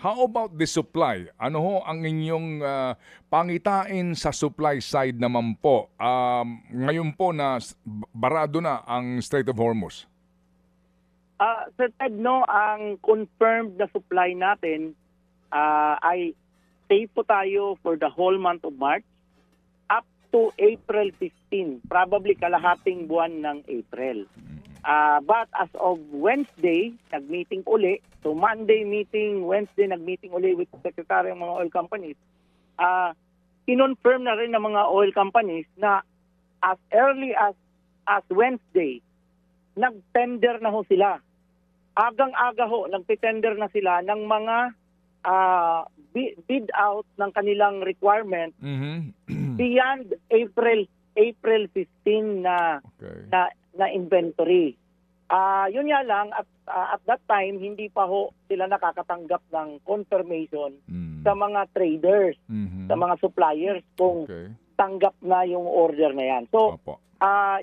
How about the supply? Ano ho ang inyong pangitain sa supply side naman po? Ngayon po na barado na ang Strait of Hormuz. Sir Ted, no, ang confirmed na supply natin ay safe po tayo for the whole month of March up to April 15, probably kalahating buwan ng April. But as of Wednesday, nag-meeting uli. So Monday meeting, Wednesday nag-meeting uli with Secretary ng mga oil companies. Kinonfirm na rin ng mga oil companies na as early as Wednesday, nag-tender na ho sila. Agang-aga ho, nag-tender na sila ng mga bid out ng kanilang requirement beyond April 15 na inventory. Yun nga lang, at that time, hindi pa ho sila nakakatanggap ng confirmation sa mga traders, sa mga suppliers kung tanggap na yung order na yan. So,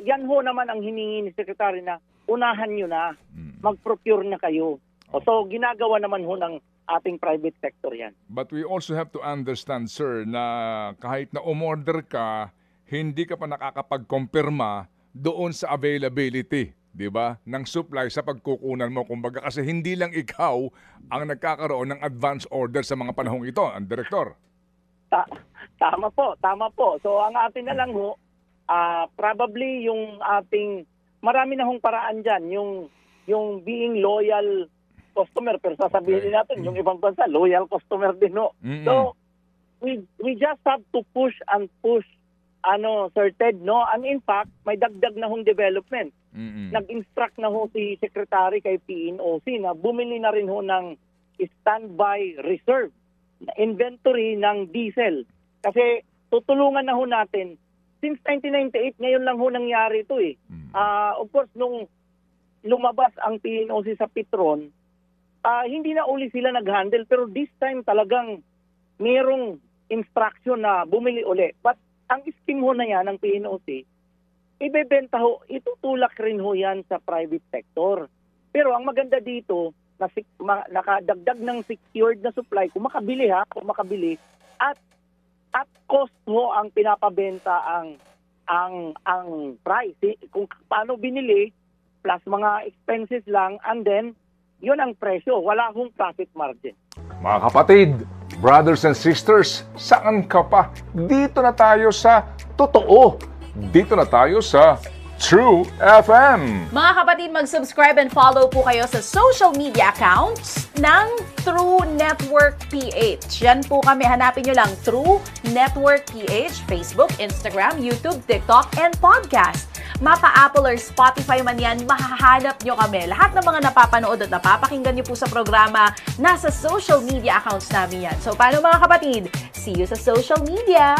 yan ho naman ang hiningi ni Secretary na unahan nyo na, mag-procure na kayo. So, ginagawa naman ho ng ating private sector yan. But we also have to understand, sir, na kahit na umorder ka, hindi ka pa nakakapag-kumpirma doon sa availability, di ba, ng supply sa pagkukunan mo. Kumbaga kasi hindi lang ikaw ang nagkakaroon ng advance order sa mga panahong ito, ang direktor. Tama po. So ang atin na lang ho, probably yung ating, marami na hong paraan dyan, yung being loyal customer, pero sasabihin natin, yung ibang bansa, loyal customer din ho. So we just have to push and push, Sir Ted, no? And in fact, may dagdag na hong development. Nag-instruct na ho si Secretary kay PNOC na bumili na rin ho ng standby reserve na inventory ng diesel. Kasi tutulungan na ho natin. Since 1998, ngayon lang ho nangyari ito eh. Of course, nung lumabas ang PNOC sa Petron, hindi na uli sila nag-handle. Pero this time talagang mayroong instruction na bumili uli. But ang scheme ho na yan ng PNOC, ibebenta ho, itutulak rin ho yan sa private sector. Pero ang maganda dito, nakadagdag ng secured na supply, kung makabili at cost ho ang pinapabenta ang price. Kung paano binili, plus mga expenses lang, and then, yun ang presyo. Wala hong profit margin. Mga kapatid, brothers and sisters, saan ka pa? Dito na tayo sa totoo. Dito na tayo sa True FM. Mga kapatid, mag-subscribe and follow po kayo sa social media accounts ng True Network PH. Yan po kami. Hanapin nyo lang True Network PH, Facebook, Instagram, YouTube, TikTok, and podcast. Mapa Apple or Spotify man yan, mahahanap nyo kami. Lahat ng mga napapanood at napapakinggan nyo po sa programa, nasa social media accounts namin yan. So, paano mga kapatid? See you sa social media!